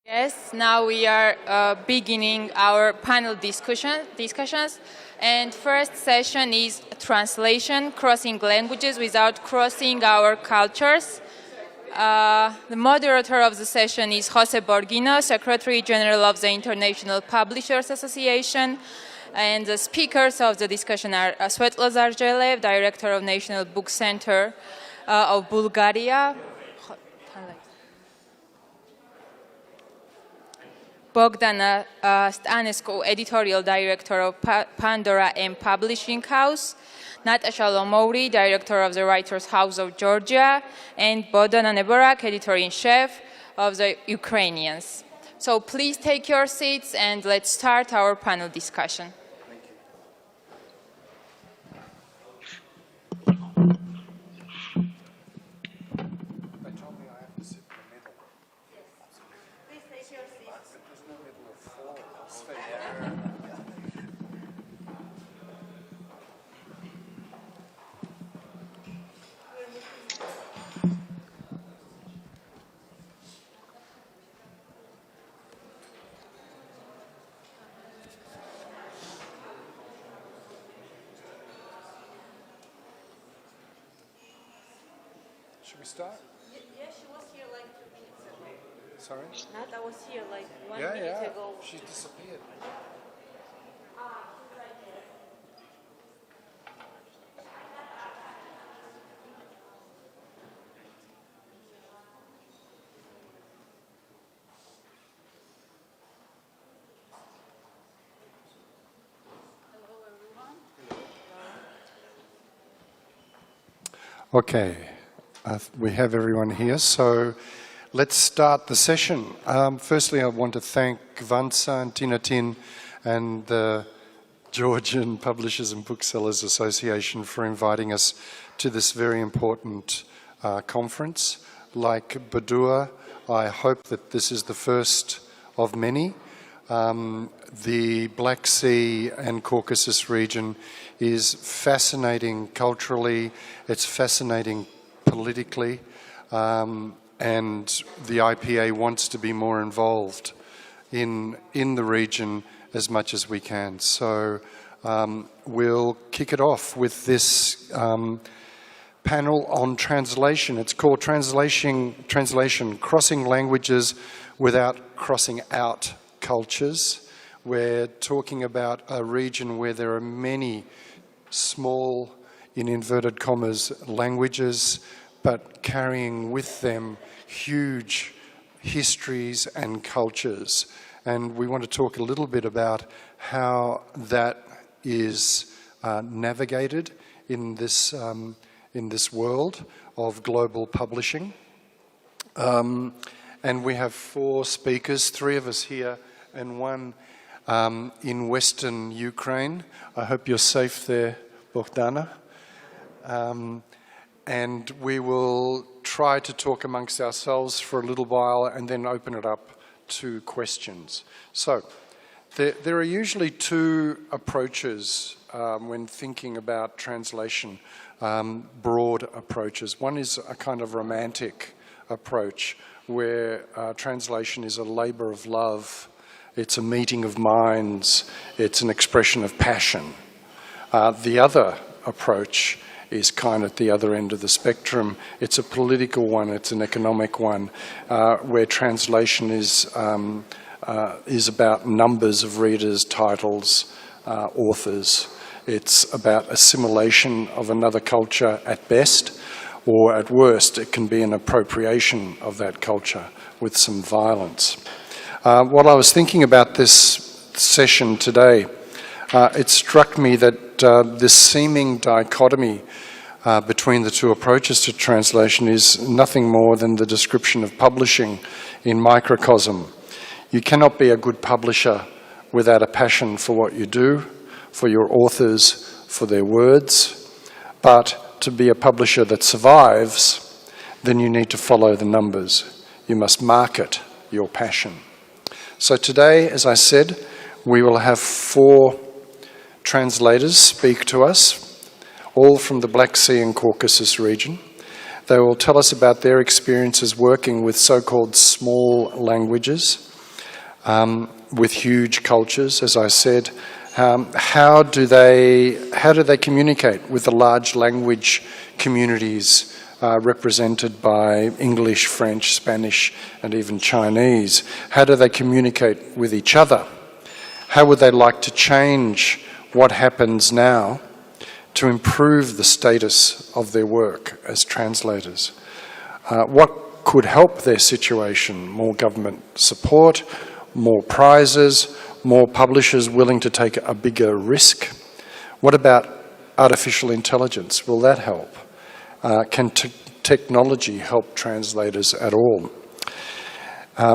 Yes, now we are beginning our panel discussions. And first session is translation, crossing languages without crossing our cultures. The moderator of the session is José Borghino, Secretary General of the International Publishers Association. And the speakers of the discussion are Svetlozar Zhelev, Director of National Book Center of Bulgaria. Bogdan Stănescu, Editorial Director of Pandora and Publishing House, Natasha Lomouri, Director of the Writers' House of Georgia, and Bohdana Neborak, Editor-in-Chief of the Ukrainians. So please take your seats and let's start our panel discussion. Should we start? Yeah, she was here like 2 minutes ago. Sorry? Nata was here like 1 minute ago. She disappeared. She's right there. Hello, everyone. Okay, we have everyone here, so let's start the session. Firstly, I want to thank Vansa and Tinatin and the Georgian Publishers and Booksellers Association for inviting us to this very important conference. Like Badua, I hope that this is the first of many. The Black Sea and Caucasus region is fascinating culturally, it's fascinating politically, and the IPA wants to be more involved in the region as much as we can. So we'll kick it off with this panel on translation. It's called Translation, Crossing Languages Without Crossing Out Cultures. We're talking about a region where there are many small, in inverted commas, languages, but carrying with them huge histories and cultures. And we want to talk a little bit about how that is navigated in this world of global publishing. And we have 4 speakers, 3 of us here and 1 in Western Ukraine. I hope you're safe there, Bohdana. And we will try to talk amongst ourselves for a little while and then open it up to questions. So there are usually 2 approaches when thinking about translation, broad approaches. One is a kind of romantic approach where translation is a labor of love. It's a meeting of minds. It's an expression of passion. The other approach is kind of at the other end of the spectrum. It's a political one. It's an economic one, where translation is about numbers of readers, titles, authors. It's about assimilation of another culture at best, or at worst, it can be an appropriation of that culture with some violence. While I was thinking about this session today, it struck me that this seeming dichotomy between the 2 approaches to translation is nothing more than the description of publishing in microcosm. You cannot be a good publisher without a passion for what you do, for your authors, for their words. But to be a publisher that survives, then you need to follow the numbers. You must market your passion. So today, as I said, we will have 4 translators speak to us, all from the Black Sea and Caucasus region. They will tell us about their experiences working with so-called small languages with huge cultures, as I said. How do they communicate with the large language communities represented by English, French, Spanish, and even Chinese? How do they communicate with each other? How would they like to change what happens now to improve the status of their work as translators? What could help their situation? More government support, more prizes, more publishers willing to take a bigger risk? What about artificial intelligence? Will that help? Can technology help translators at all?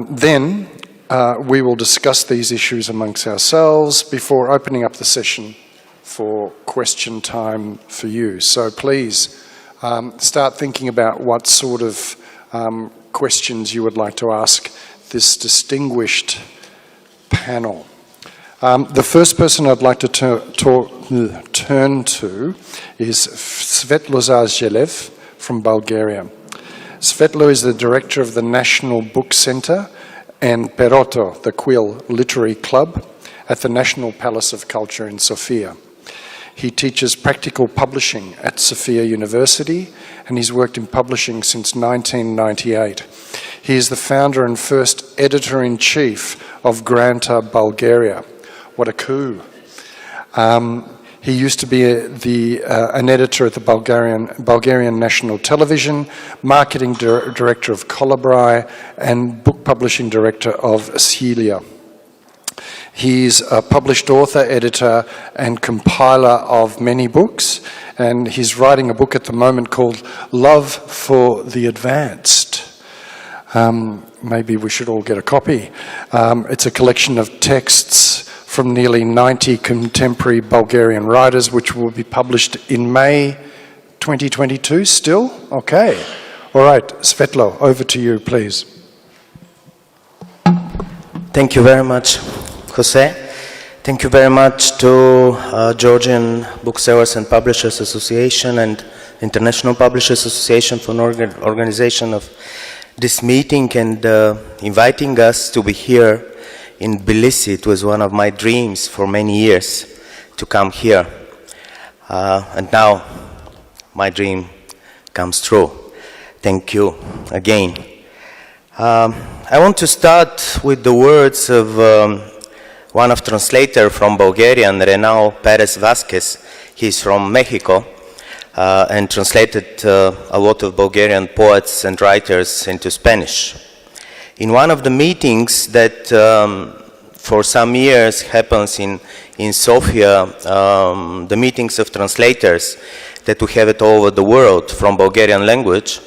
Then we will discuss these issues amongst ourselves before opening up the session for question time for you. So please start thinking about what sort of questions you would like to ask this distinguished panel. The first person I'd like to turn to is Svetlozar Zhelev from Bulgaria. Svetlo is the director of the National Book Centre and Peroto, the Quill Literary Club, at the National Palace of Culture in Sofia. He teaches practical publishing at Sofia University, and he's worked in publishing since 1998. He is the founder and first editor-in-chief of Granta Bulgaria. What a coup. He used to be an editor at the Bulgarian National Television, marketing director of Kolibri, and book publishing director of Celia. He's a published author, editor, and compiler of many books, and he's writing a book at the moment called Love for the Advanced. Maybe we should all get a copy. It's a collection of texts from nearly 90 contemporary Bulgarian writers, which will be published in May 2022 still? Okay. All right, Svetlo, over to you, please. Thank you very much, José. Thank you very much to Georgian Booksellers and Publishers Association and International Publishers Association for organization of this meeting and inviting us to be here in Tbilisi. It was one of my dreams for many years to come here. And now my dream comes true. Thank you again. I want to start with the words of one of translator from Bulgarian, Renal Perez Vasquez. He's from Mexico and translated a lot of Bulgarian poets and writers into Spanish. In one of the meetings that for some years happens in Sofia, the meetings of translators that we have it all over the world from Bulgarian language,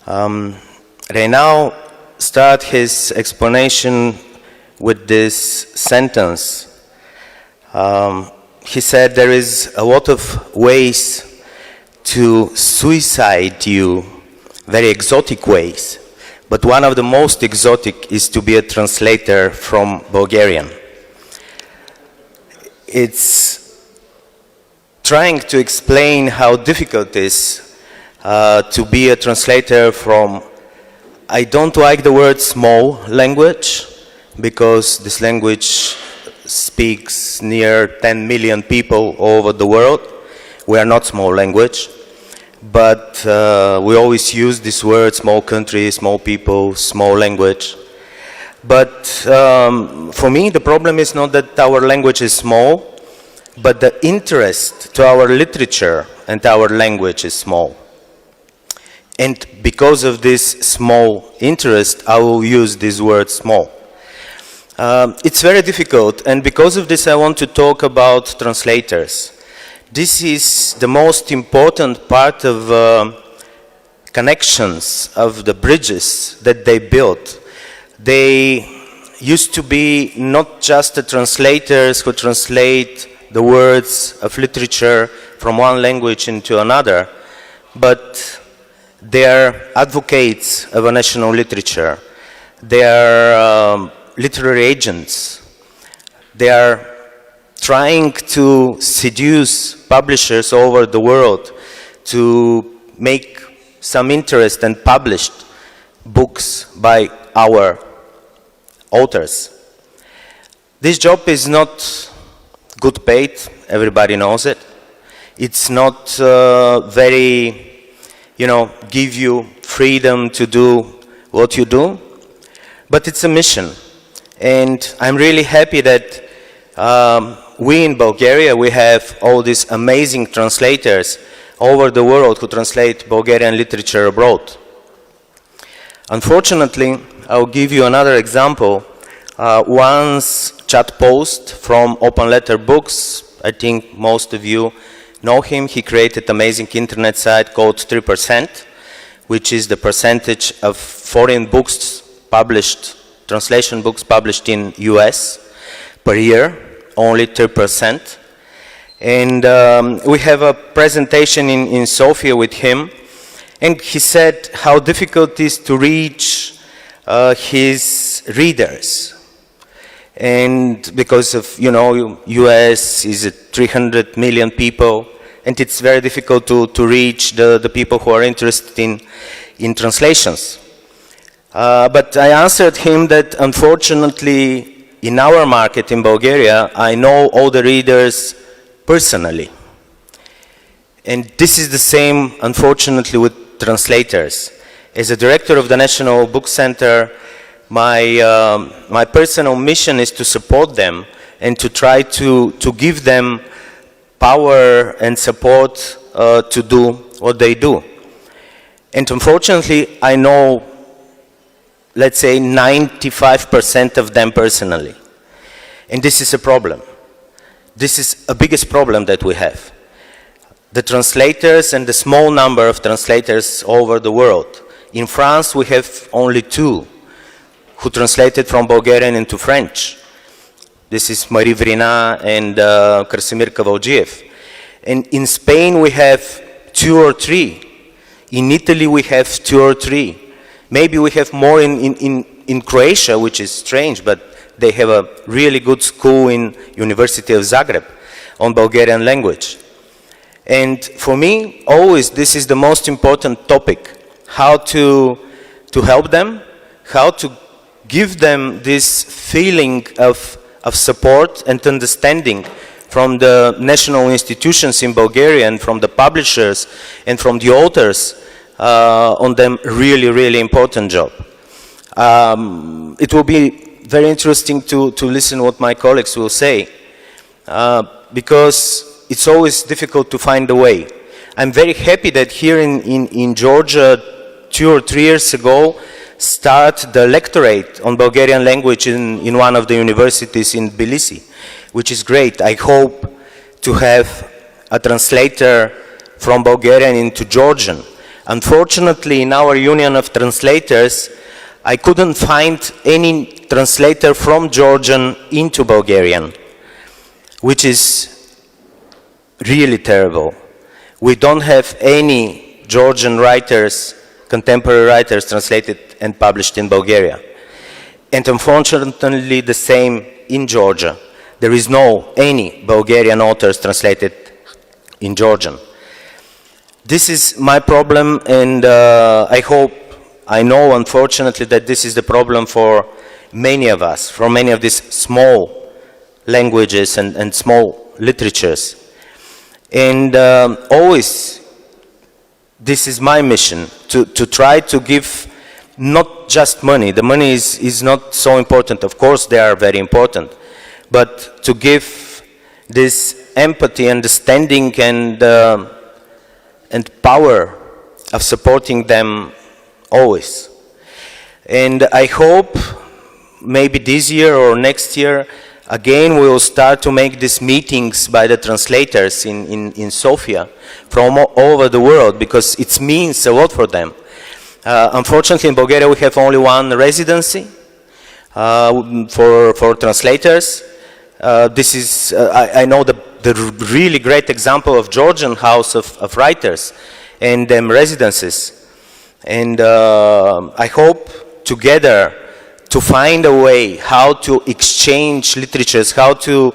Renal start his explanation with this sentence. He said there is a lot of ways to suicide you, very exotic ways, but one of the most exotic is to be a translator from Bulgarian. It's trying to explain how difficult it is to be a translator from, I don't like the word small language, because this language speaks near 10 million people all over the world. We are not small language, but we always use this word, small country, small people, small language. But for me, the problem is not that our language is small, but the interest to our literature and our language is small. And because of this small interest, I will use this word small. It's very difficult, and because of this I want to talk about translators. This is the most important part of connections, of the bridges that they built. They used to be not just the translators who translate the words of literature from one language into another, but they are advocates of a national literature. They are literary agents. They are trying to seduce publishers all over the world to make some interest and published books by our authors. This job is not good paid, everybody knows it. It's not very, give you freedom to do what you do, but it's a mission. And I'm really happy that we in Bulgaria, we have all these amazing translators over the world who translate Bulgarian literature abroad. Unfortunately, I'll give you another example. Once chat post from Open Letter Books, I think most of you know him. He created an amazing internet site called 3%, which is the percentage of foreign books published, translation books published in US per year, only 3%. And we have a presentation in Sofia with him, and he said how difficult it is to reach his readers. And because of, US is 300 million people, and it's very difficult to reach the people who are interested in translations. But I answered him that unfortunately in our market in Bulgaria, I know all the readers personally. And this is the same, unfortunately, with translators. As a director of the National Book Center, my personal mission is to support them and to try to give them power and support to do what they do. And unfortunately, I know, let's say, 95% of them personally. And this is a problem. This is the biggest problem that we have. The translators and the small number of translators over the world. In France, we have only 2 who translated from Bulgarian into French. This is Marie Vrina and Krasimir Kavaldziev. And in Spain, we have 2 or 3. In Italy, we have 2 or 3. Maybe we have more in Croatia, which is strange, but they have a really good school in University of Zagreb on Bulgarian language. And for me, always this is the most important topic, how to help them, how to give them this feeling of support and understanding from the national institutions in Bulgaria and from the publishers and from the authors on them really, really important job. It will be very interesting to listen what my colleagues will say because it's always difficult to find a way. I'm very happy that here in Georgia 2 or 3 years ago start the lectorate on Bulgarian language in one of the universities in Tbilisi, which is great. I hope to have a translator from Bulgarian into Georgian. Unfortunately, in our union of translators, I couldn't find any translator from Georgian into Bulgarian, which is really terrible. We don't have any Georgian writers, contemporary writers translated and published in Bulgaria. And unfortunately the same in Georgia. There is no any Bulgarian authors translated in Georgian. This is my problem, and I know unfortunately that this is the problem for many of us, for many of these small languages and small literatures. And always this is my mission, to try to give not just money. The money is not so important. Of course, they are very important. But to give this empathy, understanding, and power of supporting them always. And I hope maybe this year or next year, again, we will start to make these meetings by the translators in Sofia from all over the world, because it means a lot for them. Unfortunately, in Bulgaria, we have only one residency for translators. This is, I know the really great example of Georgian House of Writers and them residences. And I hope together to find a way how to exchange literatures, how to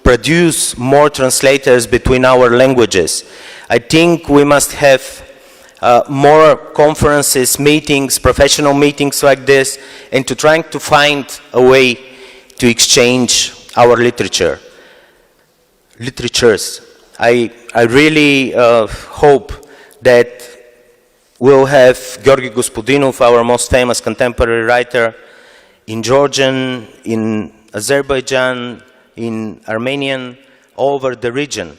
produce more translators between our languages. I think we must have more conferences, meetings, professional meetings like this, and to trying to find a way to exchange our literatures. I really hope that we'll have Georgi Gospodinov, our most famous contemporary writer, in Georgian, in Azerbaijan, in Armenian, all over the region.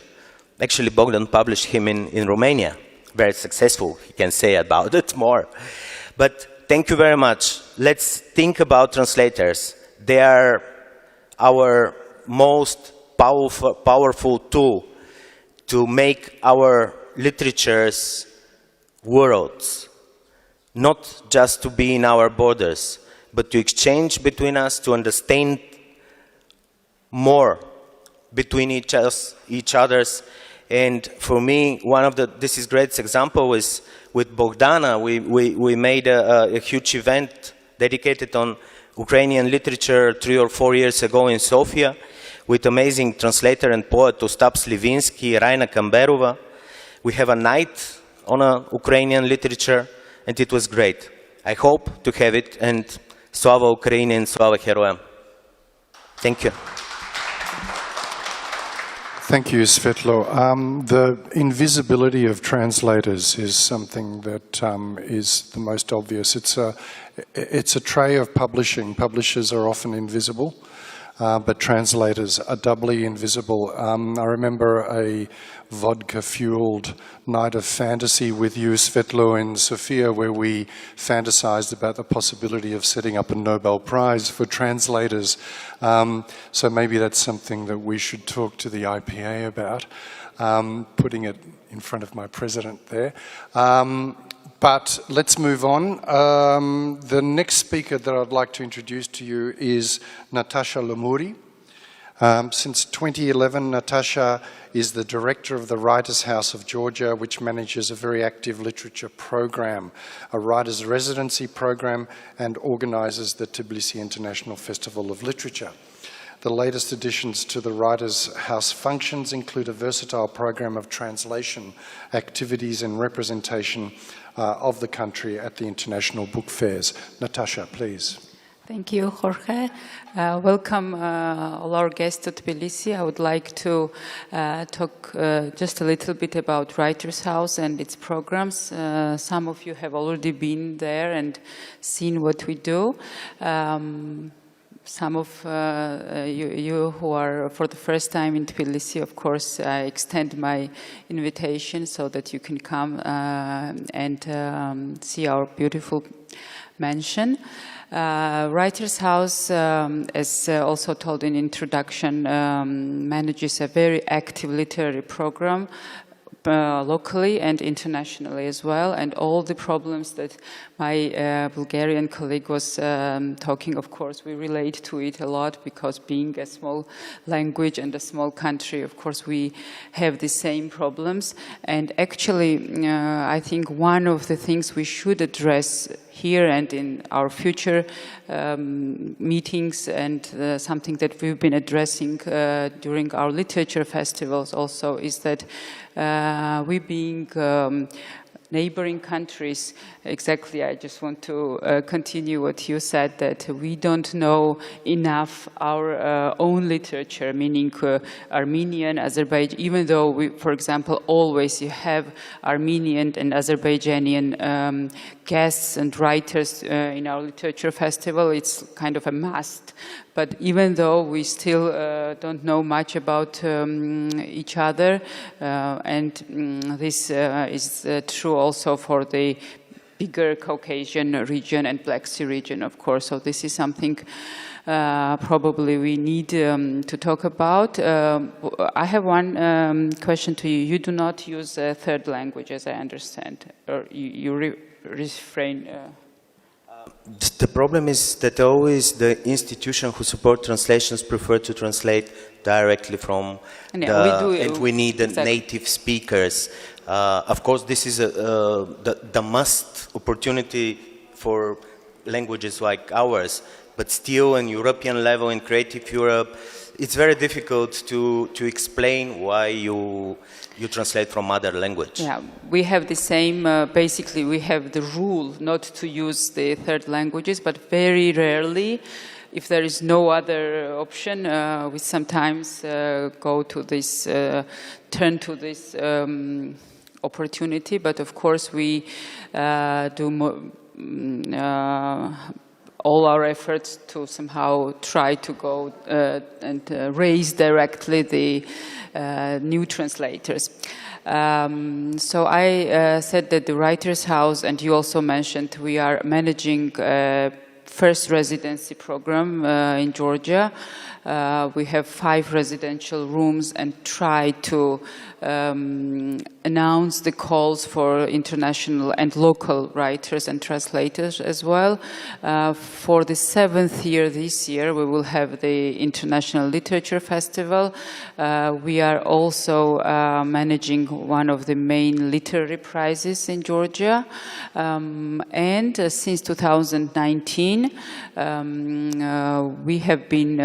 Actually, Bogdan published him in Romania. Very successful, he can say about it more. But thank you very much. Let's think about translators. They are our most powerful tool to make our literatures worlds, not just to be in our borders, but to exchange between us, to understand more between each other's. And for me, this is great example is with Bohdana. We made a huge event dedicated on Ukrainian literature 3 or 4 years ago in Sofia, with amazing translator and poet Ostap Slivinsky, Raina Kamberova. We have a night on Ukrainian literature, and it was great. I hope to have it, and Slava Ukraini and Slava Heroyam. Thank you. Thank you, Svetlo. The invisibility of translators is something that is the most obvious. It's a trait of publishing. Publishers are often invisible, but translators are doubly invisible. I remember a vodka-fueled night of fantasy with you, Svetlo, in Sofia, where we fantasized about the possibility of setting up a Nobel Prize for translators. So maybe that's something that we should talk to the IPA about, putting it in front of my president there. But let's move on. The next speaker that I'd like to introduce to you is Natasha Lomouri. Since 2011, Natasha is the director of the Writers' House of Georgia, which manages a very active literature program, a writers' residency program, and organizes the Tbilisi International Festival of Literature. The latest additions to the Writers' House functions include a versatile program of translation activities and representation of the country at the international book fairs. Natasha, please. Thank you, Jorge. Welcome all our guests to Tbilisi. I would like to talk just a little bit about Writers' House and its programs. Some of you have already been there and seen what we do. Some of you who are for the first time in Tbilisi, of course, I extend my invitation so that you can come and see our beautiful mansion. Writers' House, as also told in introduction, manages a very active literary program locally and internationally as well, and all the problems that my Bulgarian colleague was talking, of course, we relate to it a lot, because being a small language and a small country, of course, we have the same problems. And actually, I think one of the things we should address here and in our future meetings, and something that we've been addressing during our literature festivals also, is that we being neighboring countries, exactly, I just want to continue what you said, that we don't know enough our own literature, meaning Armenian, Azerbaijan, even though we, for example, always you have Armenian and Azerbaijani guests and writers in our literature festival, it's kind of a must. But even though we still don't know much about each other, and this is true also for the bigger Caucasian region and Black Sea region, of course. So this is something probably we need to talk about. I have one question to you. You do not use a third language, as I understand, or you refrain. The problem is that always the institutions who support translations prefer to translate directly from and we need the native speakers. Of course, this is the must opportunity for languages like ours, but still on European level, in Creative Europe, it's very difficult to explain why you translate from other language. Yeah, we have the same, basically we have the rule not to use the third languages, but very rarely if there is no other option, we sometimes go to this, turn to this opportunity. But of course, we do all our efforts to somehow try to go and raise directly the new translators. So I said that the Writers' House, and you also mentioned, we are managing a first residency program in Georgia. We have 5 residential rooms and try to announce the calls for international and local writers and translators as well. For the 7th year this year, we will have the International Literature Festival. We are also managing one of the main literary prizes in Georgia. And since 2019, we have been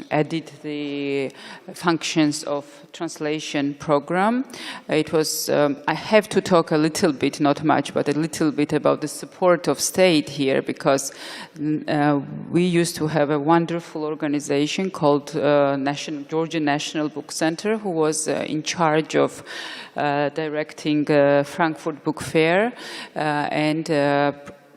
added the functions of translation program. It was, I have to talk a little bit, not much, but a little bit about the support of state here, because we used to have a wonderful organization called Georgia National Book Center, who was in charge of directing Frankfurt Book Fair and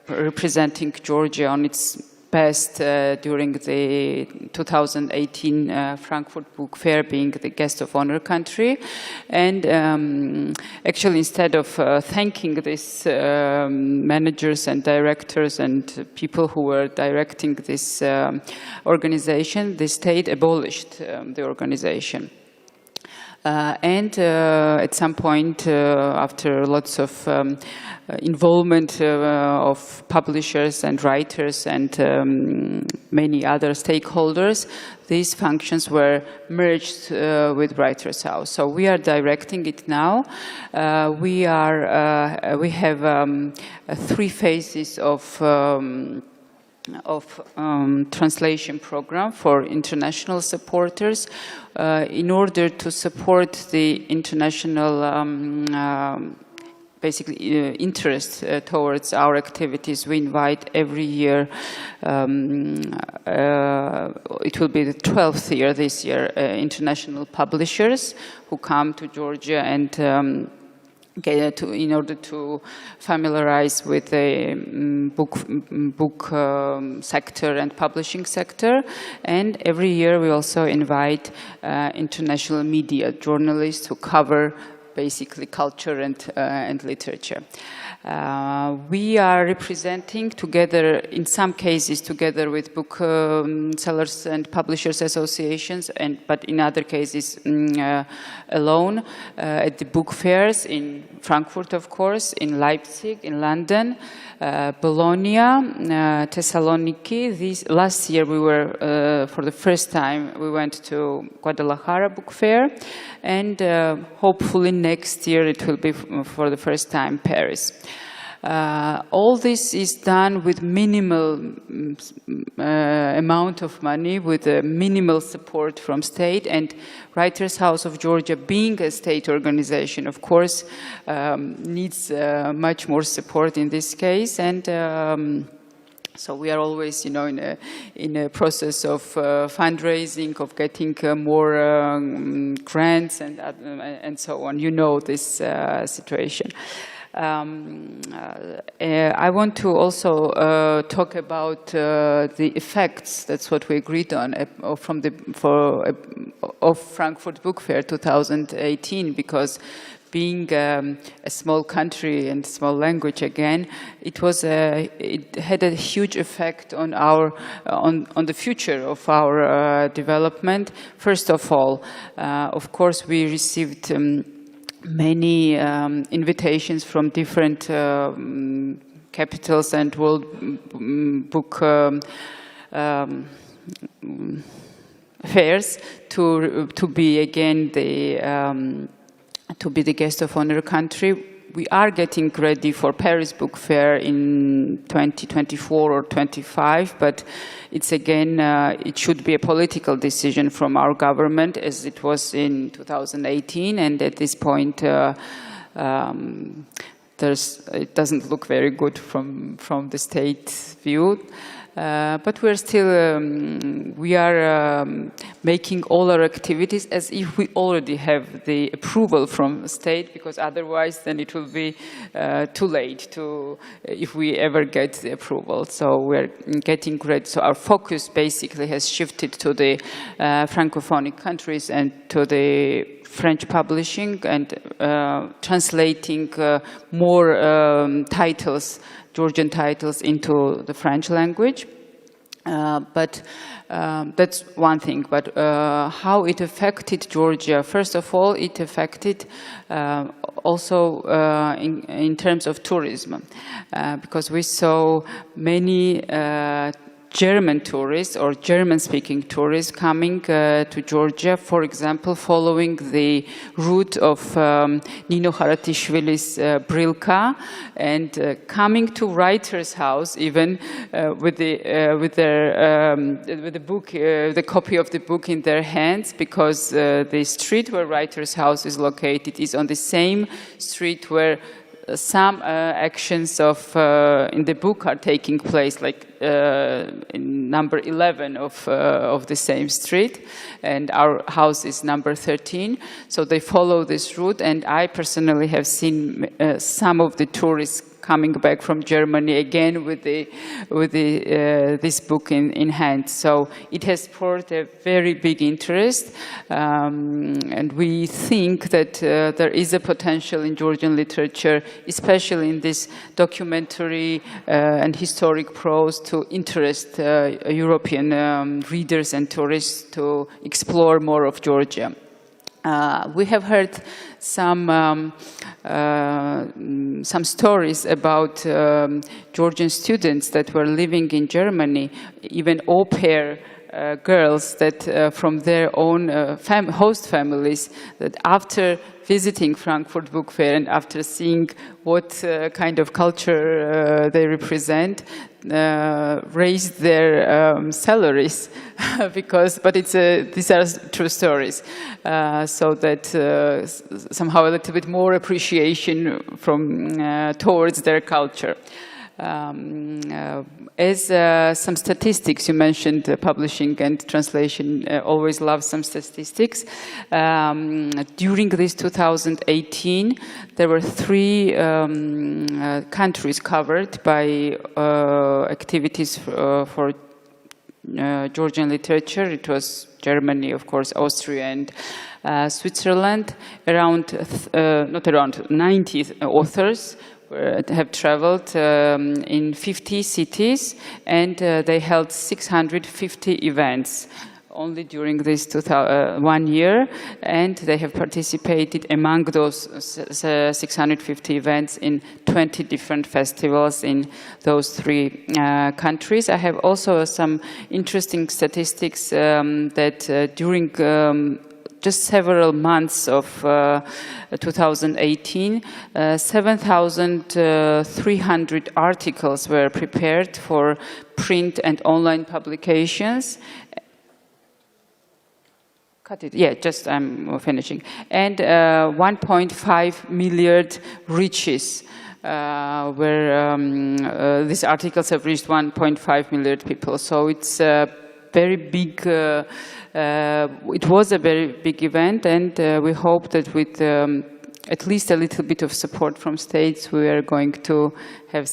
representing Georgia on its best during the 2018 Frankfurt Book Fair, being the guest of honor country. And actually, instead of thanking these managers and directors and people who were directing this organization, the state abolished the organization. And at some point, after lots of involvement of publishers and writers and many other stakeholders, these functions were merged with Writers' House. So we are directing it now. We have 3 phases of translation program for international supporters. In order to support the international basically interest towards our activities, we invite every year, it will be the 12th year this year, international publishers who come to Georgia and in order to familiarize with the book sector and publishing sector. And every year we also invite international media journalists who cover basically culture and literature. We are representing together, in some cases together with book sellers and publishers associations, but in other cases alone, at the book fairs in Frankfurt, of course, in Leipzig, in London, Bologna, Thessaloniki. Last year we were, for the first time, we went to Guadalajara Book Fair, and hopefully next year it will be for the first time Paris. All this is done with minimal amount of money, with minimal support from state, and Writers' House of Georgia, being a state organization, of course, needs much more support in this case. And so we are always, in a process of fundraising, of getting more grants and so on. You know this situation. I want to also talk about the effects. That's what we agreed on of Frankfurt Book Fair 2018, because being a small country and small language again, it had a huge effect on on the future of our development. First of all, of course, we received many invitations from different capitals and world book fairs to be again to be the guest of honor country. We are getting ready for Paris Book Fair in 2024 or 25, but it's again, it should be a political decision from our government, as it was in 2018, and at this point it doesn't look very good from the state view. But we're still, we are making all our activities as if we already have the approval from the state, because otherwise then it will be too late to, if we ever get the approval. So we're getting ready. So our focus basically has shifted to the Francophonic countries and to the French publishing and translating more titles, Georgian titles, into the French language. But that's one thing. But how it affected Georgia? First of all, it affected also in terms of tourism, because we saw many German tourists or German-speaking tourists coming to Georgia, for example, following the route of Nino Haratishvili's Brilka, and coming to writer's house even with the book, the copy of the book in their hands, because the street where writer's house is located is on the same street where some actions of in the book are taking place, like in number 11 of the same street, and our house is number 13. So they follow this route, and I personally have seen some of the tourists coming back from Germany again with this book in hand. So it has spurred a very big interest, and we think that there is a potential in Georgian literature, especially in this documentary and historic prose, to interest European readers and tourists to explore more of Georgia. We have heard some stories about Georgian students that were living in Germany, even au pair girls that from their own host families, that after visiting Frankfurt Book Fair and after seeing what kind of culture they represent, raised their salaries, but these are true stories, so that somehow a little bit more appreciation from towards their culture. As some statistics, you mentioned publishing and translation, always love some statistics. During this 2018, there were 3 countries covered by activities for Georgian literature. It was Germany, of course, Austria, and Switzerland. Not around 90 authors have traveled in 50 cities, and they held 650 events only during this 1 year, and they have participated among those 650 events in 20 different festivals in those 3 countries. I have also some interesting statistics that during just several months of 2018, 7,300 articles were prepared for print and online publications. I'm finishing. And 1.5 million reaches, where these articles have reached 1.5 million people. So it's a very big, it was a very big event, and we hope that with at least a little bit of support from states, we are going to have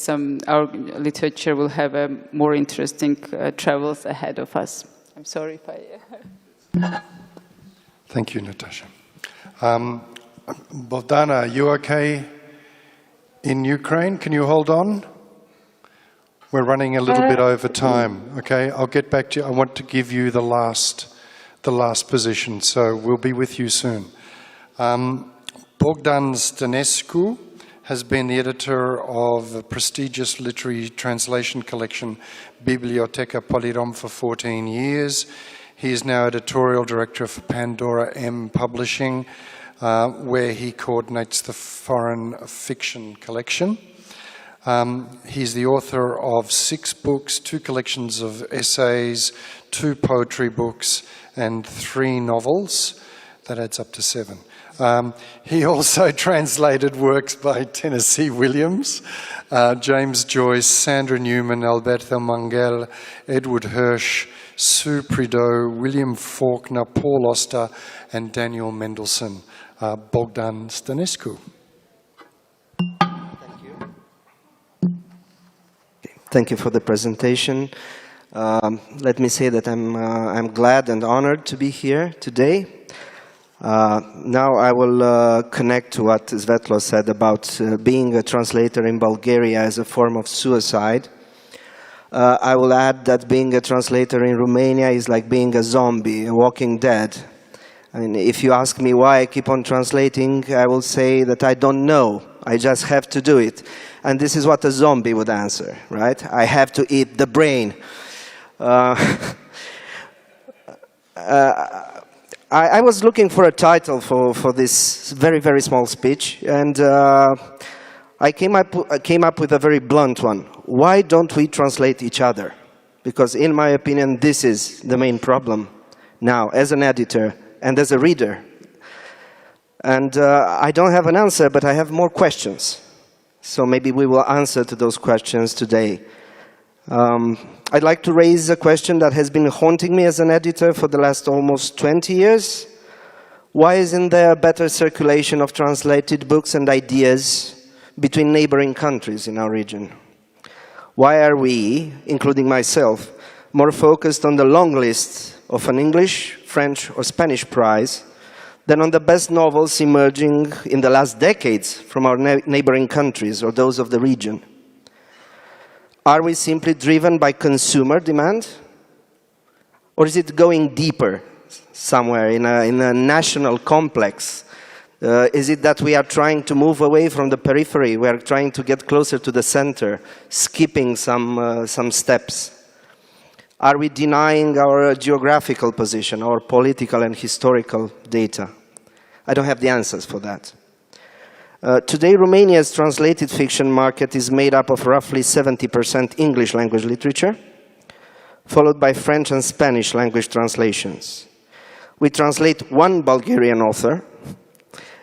our literature will have a more interesting travels ahead of us. I'm sorry if I... Thank you, Natasha. Bohdana, are you okay in Ukraine? Can you hold on? We're running a little bit over time. Okay, I'll get back to you. I want to give you the last position, so we'll be with you soon. Bogdan Stănescu has been the editor of the prestigious literary translation collection Biblioteca Polirom for 14 years. He is now editorial director for Pandora M Publishing, where he coordinates the foreign fiction collection. He's the author of 6 books, 2 collections of essays, 2 poetry books, and 3 novels. That adds up to 7. He also translated works by Tennessee Williams, James Joyce, Sandra Newman, Alberto Mangel, Edward Hirsch, Sue Prideaux, William Faulkner, Paul Auster, and Daniel Mendelssohn. Bogdan Stănescu. Thank you for the presentation. Let me say that I'm glad and honored to be here today. Now I will connect to what Svetlozar said about being a translator in Bulgaria as a form of suicide. I will add that being a translator in Romania is like being a zombie, a walking dead. I mean, if you ask me why I keep on translating, I will say that I don't know. I just have to do it. And this is what a zombie would answer, right? I have to eat the brain. I was looking for a title for this very, very small speech, and I came up with a very blunt one. Why don't we translate each other? Because in my opinion, this is the main problem now, as an editor and as a reader. And I don't have an answer, but I have more questions. So maybe we will answer to those questions today. I'd like to raise a question that has been haunting me as an editor for the last almost 20 years. Why isn't there a better circulation of translated books and ideas between neighboring countries in our region? Why are we, including myself, more focused on the long list of an English, French, or Spanish prize than on the best novels emerging in the last decades from our neighboring countries or those of the region? Are we simply driven by consumer demand? Or is it going deeper somewhere in a national complex? Is it that we are trying to move away from the periphery? We are trying to get closer to the center, skipping some steps? Are we denying our geographical position, our political and historical data? I don't have the answers for that. Today, Romania's translated fiction market is made up of roughly 70% English language literature, followed by French and Spanish language translations. We translate one Bulgarian author,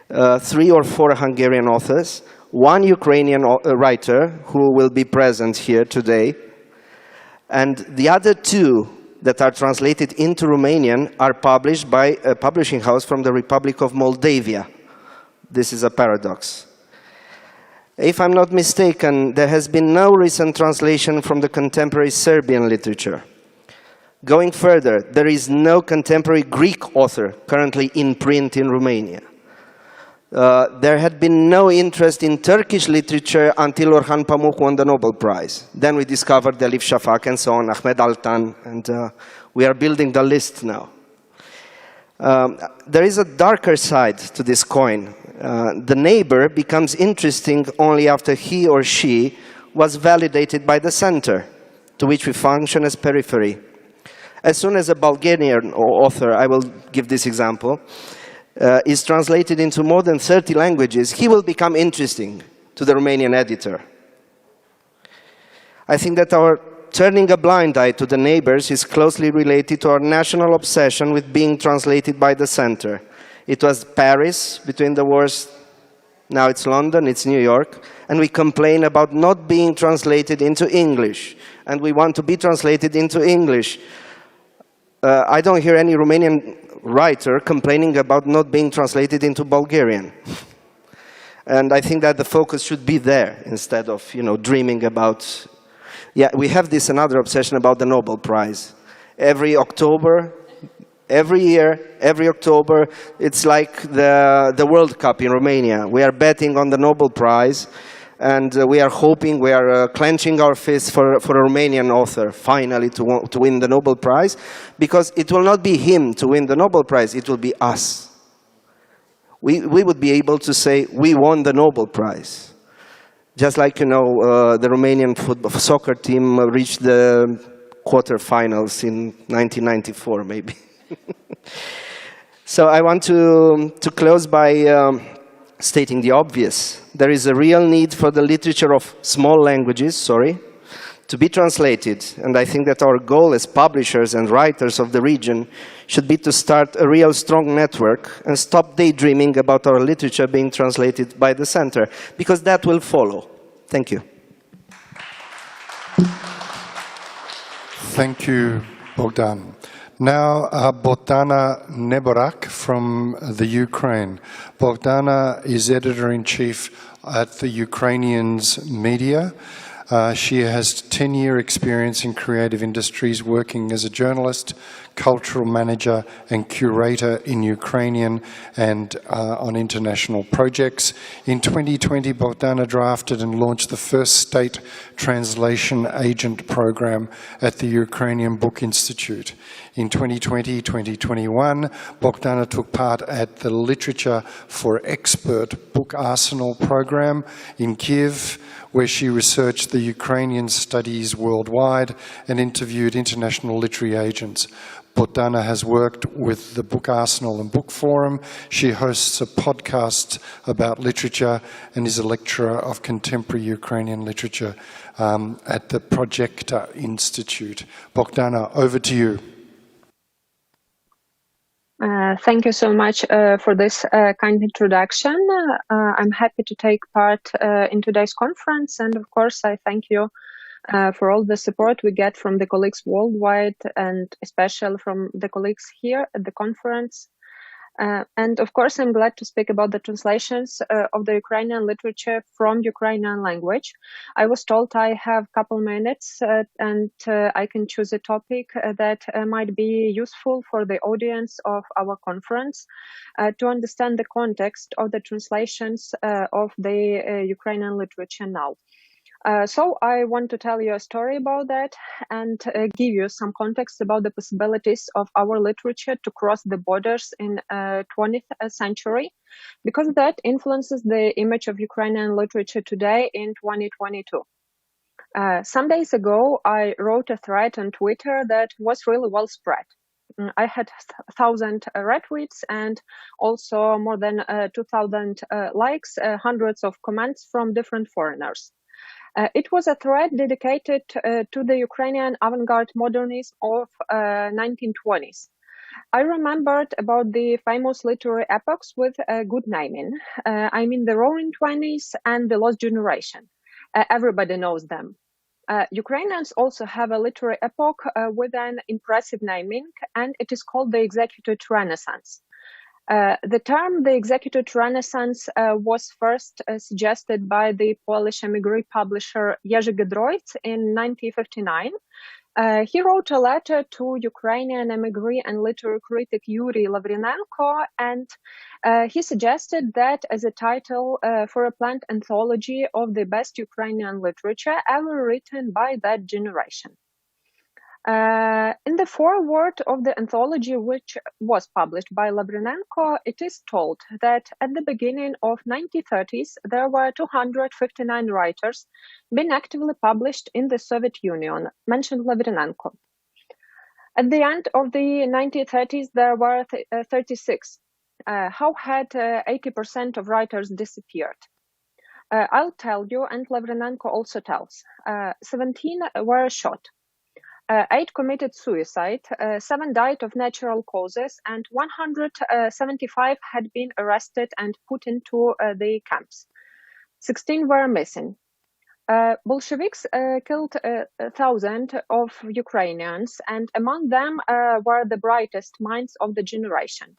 3 or 4 Hungarian authors, 1 Ukrainian writer who will be present here today, and the other 2 that are translated into Romanian are published by a publishing house from the Republic of Moldavia. This is a paradox. If I'm not mistaken, there has been no recent translation from the contemporary Serbian literature. Going further, there is no contemporary Greek author currently in print in Romania. There had been no interest in Turkish literature until Orhan Pamuk won the Nobel Prize. Then we discovered Elif Shafak and so on, Ahmed Altan, and we are building the list now. There is a darker side to this coin. The neighbor becomes interesting only after he or she was validated by the center, to which we function as periphery. As soon as a Bulgarian author, I will give this example, is translated into more than 30 languages, he will become interesting to the Romanian editor. I think that our turning a blind eye to the neighbors is closely related to our national obsession with being translated by the center. It was Paris between the wars, now it's London, it's New York, and we complain about not being translated into English, and we want to be translated into English. I don't hear any Romanian writer complaining about not being translated into Bulgarian. And I think that the focus should be there instead of, dreaming about... Yeah, we have this another obsession about the Nobel Prize. Every October, every year, every October, it's like the World Cup in Romania. We are betting on the Nobel Prize, and we are hoping, we are clenching our fists for a Romanian author finally to win the Nobel Prize, because it will not be him to win the Nobel Prize, it will be us. We would be able to say, we won the Nobel Prize. Just like, the Romanian soccer team reached the quarterfinals in 1994, maybe. So I want to close by stating the obvious. There is a real need for the literature of small languages, to be translated. And I think that our goal as publishers and writers of the region should be to start a real strong network and stop daydreaming about our literature being translated by the center, because that will follow. Thank you. Thank you, Bogdan. Now, Bohdana Neborak from the Ukraine. Bohdana is editor-in-chief at the Ukrainians Media. She has 10-year experience in creative industries, working as a journalist, cultural manager and curator in Ukrainian and on international projects. In 2020, Bohdana drafted and launched the first state translation agent program at the Ukrainian Book Institute. In 2020-2021, Bohdana took part at the Literature for Expert Book Arsenal program in Kiev, where she researched the Ukrainian studies worldwide and interviewed international literary agents. Bohdana has worked with the Book Arsenal and Book Forum. She hosts a podcast about literature and is a lecturer of contemporary Ukrainian literature at the Projecta Institute. Bohdana, over to you. Thank you so much for this kind introduction. I'm happy to take part in today's conference, and of course I thank you for all the support we get from the colleagues worldwide, and especially from the colleagues here at the conference. And of course, I'm glad to speak about the translations of the Ukrainian literature from Ukrainian language. I was told I have a couple minutes and I can choose a topic that might be useful for the audience of our conference to understand the context of the translations of the Ukrainian literature now. So I want to tell you a story about that and give you some context about the possibilities of our literature to cross the borders in 20th century, because that influences the image of Ukrainian literature today in 2022. Some days ago, I wrote a thread on Twitter that was really well spread. I had 1,000 retweets and also more than 2,000 likes, hundreds of comments from different foreigners. It was a thread dedicated to the Ukrainian avant-garde modernism of 1920s. I remembered about the famous literary epochs with good naming. I mean the Roaring Twenties and the Lost Generation. Everybody knows them. Ukrainians also have a literary epoch with an impressive naming, and it is called the Executed Renaissance. The term the Executed Renaissance was first suggested by the Polish emigre publisher Jerzy Giedroyc in 1959. He wrote a letter to Ukrainian emigre and literary critic Yuri Lavrinenko, and he suggested that as a title for a planned anthology of the best Ukrainian literature ever written by that generation. In the foreword of the anthology, which was published by Lavrinenko, it is told that at the beginning of 1930s, there were 259 writers being actively published in the Soviet Union, mentioned Lavrinenko. At the end of the 1930s, there were 36. How had 80% of writers disappeared? I'll tell you, and Lavrinenko also tells. 17 were shot. 8 committed suicide, 7 died of natural causes, and 175 had been arrested and put into the camps. 16 were missing. Bolsheviks killed 1,000 of Ukrainians, and among them were the brightest minds of the generation.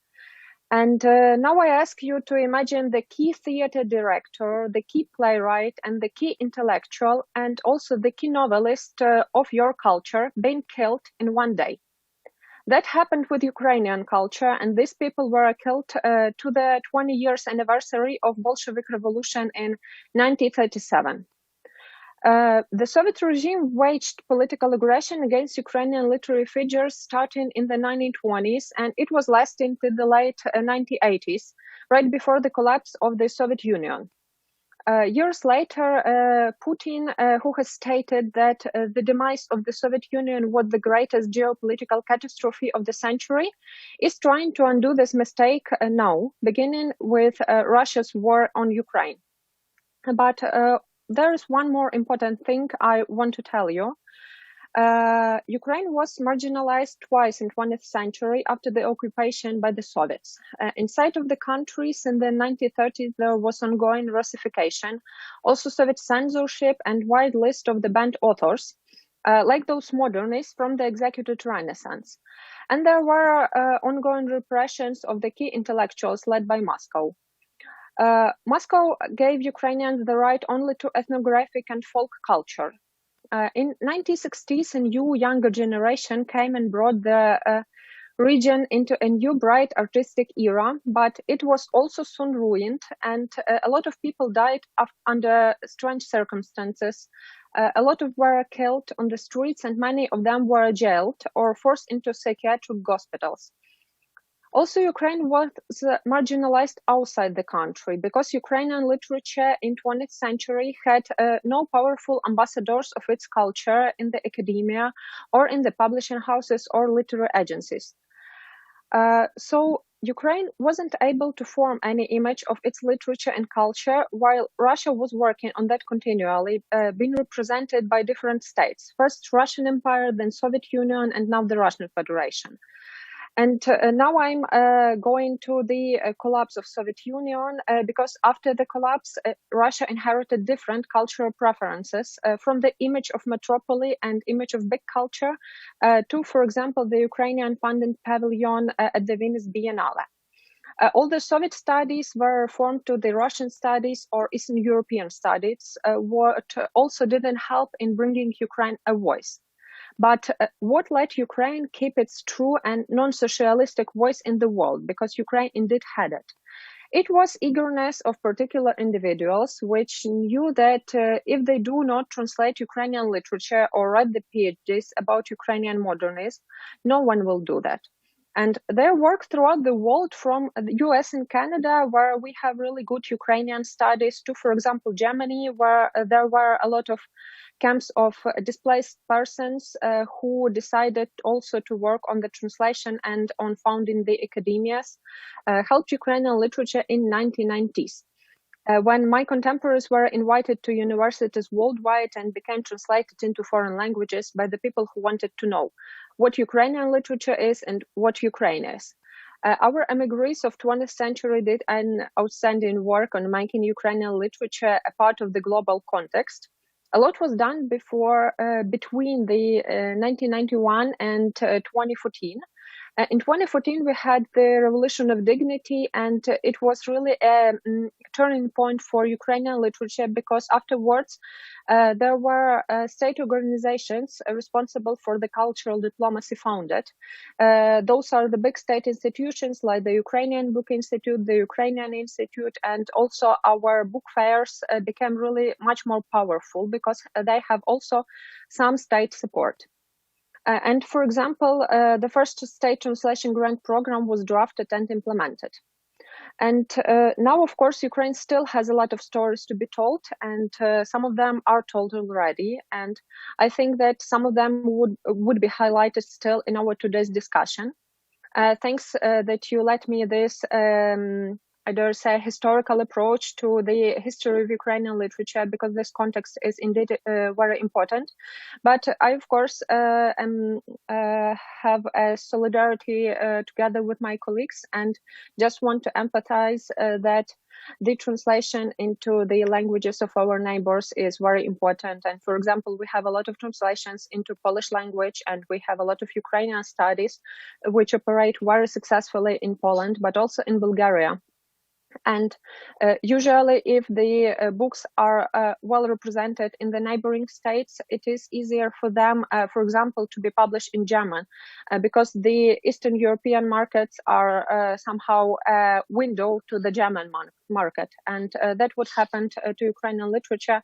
And now I ask you to imagine the key theater director, the key playwright, and the key intellectual, and also the key novelist of your culture being killed in one day. That happened with Ukrainian culture, and these people were killed to the 20 years anniversary of Bolshevik Revolution in 1937. The Soviet regime waged political aggression against Ukrainian literary figures starting in the 1920s, and it was lasting to the late 1980s, right before the collapse of the Soviet Union. Years later, Putin, who has stated that the demise of the Soviet Union was the greatest geopolitical catastrophe of the century, is trying to undo this mistake now, beginning with Russia's war on Ukraine. But there is one more important thing I want to tell you. Ukraine was marginalized twice in 20th century after the occupation by the Soviets. Inside of the countries in the 1930s, there was ongoing Russification, also Soviet censorship and wide list of the banned authors, like those modernists from the executed Renaissance. And there were ongoing repressions of the key intellectuals led by Moscow. Moscow gave Ukrainians the right only to ethnographic and folk culture. In 1960s, a new younger generation came and brought the region into a new bright artistic era, but it was also soon ruined, and a lot of people died under strange circumstances. A lot of were killed on the streets, and many of them were jailed or forced into psychiatric hospitals. Also, Ukraine was marginalized outside the country because Ukrainian literature in 20th century had no powerful ambassadors of its culture in the academia or in the publishing houses or literary agencies. So Ukraine wasn't able to form any image of its literature and culture, while Russia was working on that continually, being represented by different states. First Russian Empire, then Soviet Union, and now the Russian Federation. And now I'm going to the collapse of Soviet Union because after the collapse, Russia inherited different cultural preferences from the image of metropolis and image of big culture to, for example, the Ukrainian Funded Pavilion at the Venice Biennale. All the Soviet studies were formed to the Russian studies or Eastern European studies, what also didn't help in bringing Ukraine a voice. But what let Ukraine keep its true and non-socialistic voice in the world? Because Ukraine indeed had it. It was eagerness of particular individuals which knew that if they do not translate Ukrainian literature or write the PhDs about Ukrainian modernism, no one will do that. And their work throughout the world, from the US and Canada, where we have really good Ukrainian studies, to, for example, Germany, where there were a lot of camps of displaced persons who decided also to work on the translation and on founding the academias, helped Ukrainian literature in 1990s. When my contemporaries were invited to universities worldwide and became translated into foreign languages by the people who wanted to know what Ukrainian literature is and what Ukraine is. Our emigres of 20th century did an outstanding work on making Ukrainian literature a part of the global context. A lot was done between the 1991 and 2014. In 2014, we had the Revolution of Dignity, and it was really a turning point for Ukrainian literature because afterwards there were state organizations responsible for the cultural diplomacy founded. Those are the big state institutions like the Ukrainian Book Institute, the Ukrainian Institute, and also our book fairs became really much more powerful because they have also some state support. And for example, the first state translation grant program was drafted and implemented. And now, of course, Ukraine still has a lot of stories to be told, and some of them are told already. And I think that some of them would be highlighted still in our today's discussion. Thanks that you let me this, I dare say, historical approach to the history of Ukrainian literature, because this context is indeed very important. But I, of course, have a solidarity together with my colleagues and just want to empathize that the translation into the languages of our neighbors is very important. And for example, we have a lot of translations into Polish language, and we have a lot of Ukrainian studies which operate very successfully in Poland, but also in Bulgaria. And usually, if the books are well represented in the neighboring states, it is easier for them, for example, to be published in German, because the Eastern European markets are somehow a window to the German market. And that would happen to Ukrainian literature.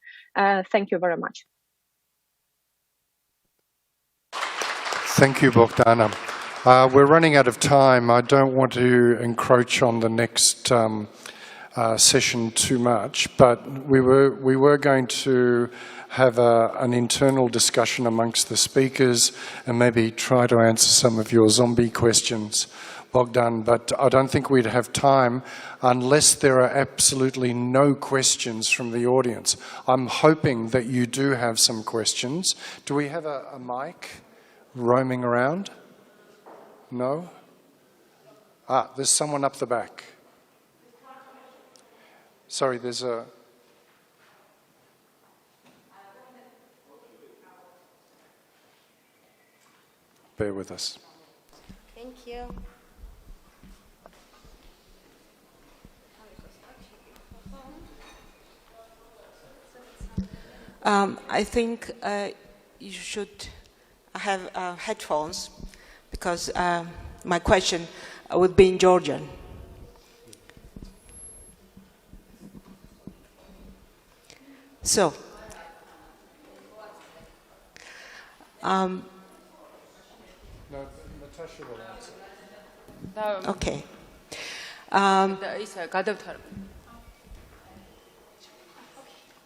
Thank you very much. Thank you, Bohdana. We're running out of time. I don't want to encroach on the next session too much, but we were going to have an internal discussion amongst the speakers and maybe try to answer some of your zombie questions Bogdan, but I don't think we'd have time unless there are absolutely no questions from the audience. I'm hoping that you do have some questions. Do we have a mic roaming around? No? Ah, there's someone up the back. Sorry, there's a... Bear with us. Thank you. I think you should have headphones because my question would be in Georgian. So, No, Natasha will answer. okay.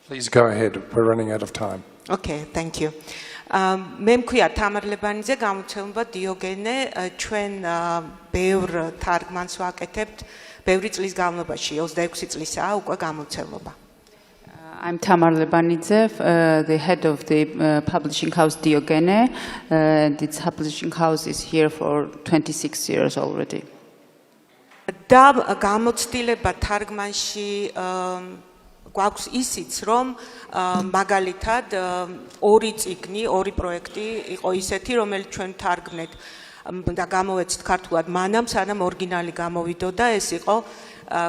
Please go ahead. We're running out of time. Okay, thank you. მე მქვია თამარ ლებანიძე, გამოცემობა დიოგენე, ჩვენ ბევრ თარგმანს ვაკეთებთ, ბევრი წლის განმავლობაში, 26 წლისაა უკვე გამოცემობა. I'm Tamar Lebanidze, the head of the publishing house Diogene, and its publishing house is here for 26 years already. და გამოცდილება თარგმანში გვაქვს ისიც, რომ მაგალითად ორი წიგნი, ორი პროექტი იყო ისეთი, რომელიც ჩვენ თარგმნეთ და გამოვეცით ქართულად მანამ, სანამ ორიგინალი გამოვიდოდა, ეს იყო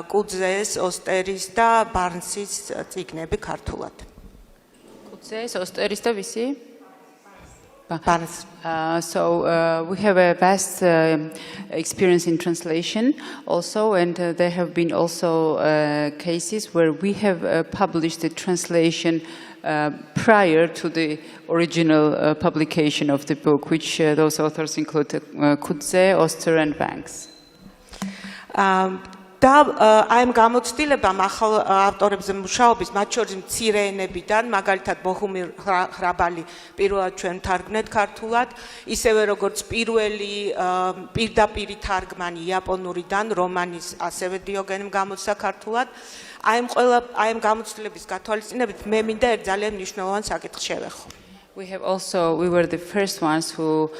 კუძეს, ოსტერის და ბარნსის წიგნები ქართულად. კუძეს, ოსტერის და ვისი? Barnes. So we have a vast experience in translation also, and there have been also cases where we have published the translation prior to the original publication of the book, which those authors include Kudze, Oster, and Banks. და აი ამ გამოცდილებამ ახალ ავტორებზე მუშაობის, მათ შორის მცირე ენებიდან, მაგალითად ბოჰუმილ ხრაბალი პირველად ჩვენ თარგმნეთ ქართულად, ისევე როგორც პირველი პირდაპირი თარგმანი იაპონურიდან რომანის ასევე დიოგენემ გამოსცა ქართულად. აი ამ გამოცდილების გათვალისწინებით მე მინდა ერთ ძალიან მნიშვნელოვან საკითხს შევეხო. We were the first ones who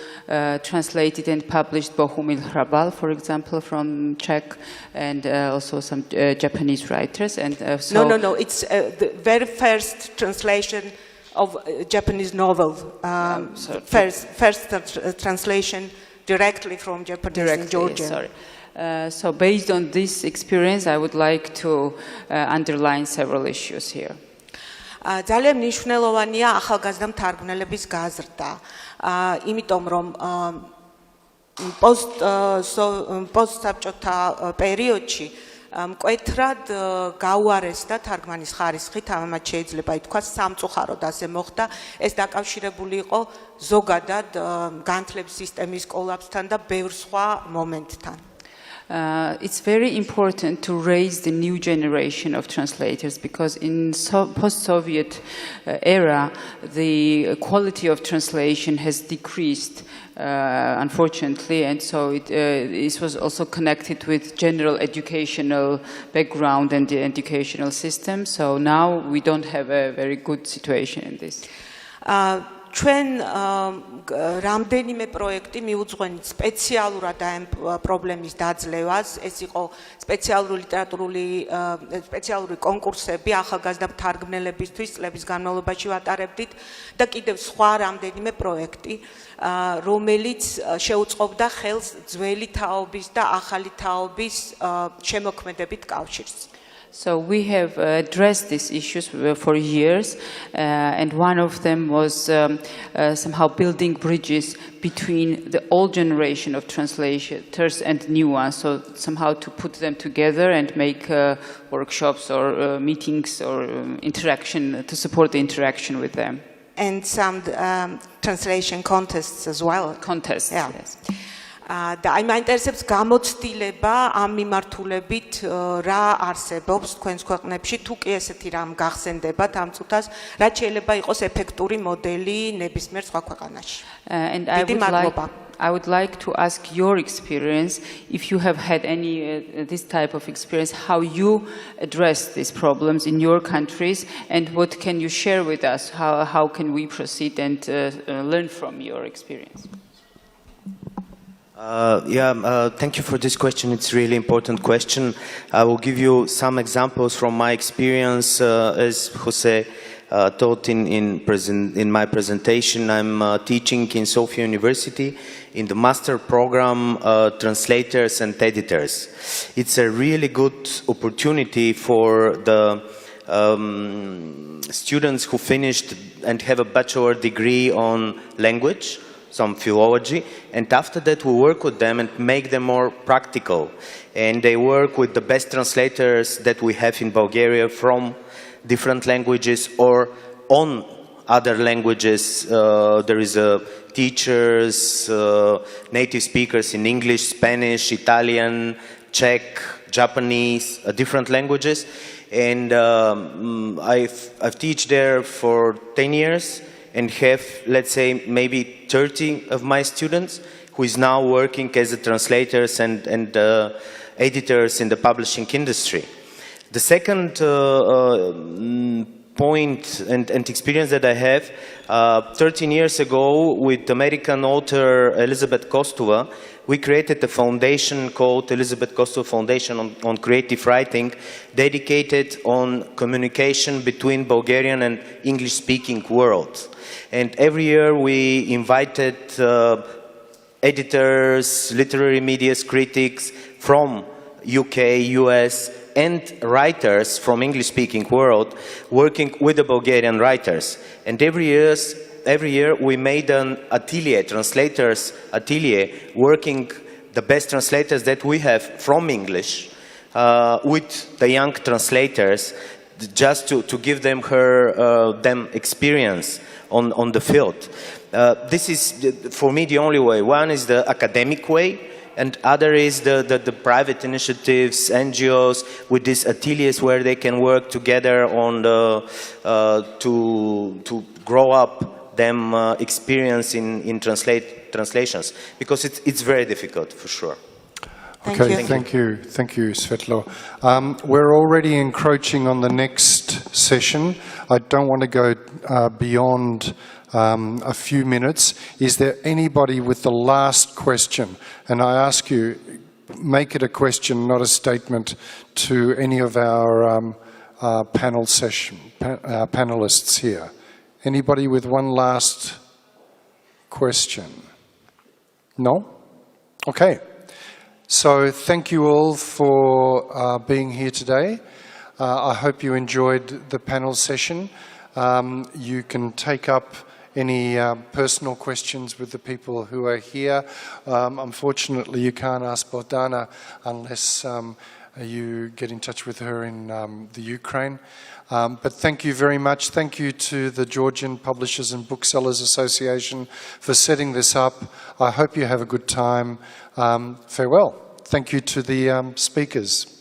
translated and published Bohumil Hrabal, for example, from Czech, and also some Japanese writers. And so No, it's the very first translation of a Japanese novel. First translation directly from Japanese in Georgia. Sorry. So based on this experience, I would like to underline several issues here. ძალიან მნიშვნელოვანია ახალგაზრდა მთარგმნელების გაზრდა, იმიტომ რომ პოსტსაბჭოთა პერიოდში მკვეთრად გაუარესდა თარგმანის ხარისხი, თამამად შეიძლება ითქვას სამწუხაროდ ასე მოხდა. ეს დაკავშირებული იყო ზოგადად განათლების სისტემის კოლაფსთან და ბევრ სხვა მომენტთან. It's very important to raise the new generation of translators, because in post-Soviet era, the quality of translation has decreased, unfortunately, and so this was also connected with general educational background and the educational system. So now we don't have a very good situation in this. ჩვენ რამდენიმე პროექტი მიუძღვენით სპეციალურად ამ პრობლემის დაძლევას. ეს იყო სპეციალური კონკურსები ახალგაზრდა მთარგმნელებისთვის წლების განმავლობაში ვატარებდით და კიდევ სხვა რამდენიმე პროექტი, რომელიც შეუწყობდა ხელს ძველი თაობის და ახალი თაობის შემოქმედებით კავშირს. So we have addressed these issues for years, and one of them was somehow building bridges between the old generation of translators and new ones, so somehow to put them together and make workshops or meetings or interaction to support the interaction with them. And some translation contests as well. Contests, yeah. Yes. და აი მაინტერესებს გამოცდილება ამ მიმართულებით რა არსებობს თქვენს ქვეყნებში, თუ კი ესეთი რამ გახსენდებათ ამ წუთას, რაც შეიძლება იყოს ეფექტური მოდელი ნებისმიერ სხვა ქვეყანაში. დიდი მადლობა. I would like to ask your experience, if you have had any this type of experience, how you address these problems in your countries, and what can you share with us? How can we proceed and learn from your experience? Thank you for this question. It's a really important question. I will give you some examples from my experience. As José taught in my presentation, I'm teaching in Sofia University in the master program translators and editors. It's a really good opportunity for the students who finished and have a bachelor degree on language, some philology, and after that we work with them and make them more practical. And they work with the best translators that we have in Bulgaria from different languages or on other languages. There is teachers, native speakers in English, Spanish, Italian, Czech, Japanese, different languages. And I've taught there for 10 years and have, let's say, maybe 30 of my students who is now working as translators and editors in the publishing industry. The second point and experience that I have, 13 years ago with American author Elizabeth Kostova, we created a foundation called Elizabeth Kostova Foundation on Creative Writing, dedicated on communication between Bulgarian and English-speaking world. And every year we invited editors, literary media critics from UK, US, and writers from English-speaking world working with the Bulgarian writers. And every year we made an atelier, translators atelier, working the best translators that we have from English with the young translators, just to give them them experience on the field. This is, for me, the only way. One is the academic way, and other is the private initiatives, NGOs, with these ateliers where they can work together on to grow up them experience in translations, because it's very difficult for sure. Okay, thank you, Svetlo. We're already encroaching on the next session. I don't want to go beyond a few minutes. Is there anybody with the last question? And I ask you, make it a question, not a statement, to any of our panelists here. Anybody with one last question? No? Okay. So thank you all for being here today. I hope you enjoyed the panel session. You can take up any personal questions with the people who are here. Unfortunately, you can't ask Bohdana unless you get in touch with her in the Ukraine. But thank you very much. Thank you to the Georgian Publishers and Booksellers Association for setting this up. I hope you have a good time. Farewell. Thank you to the speakers.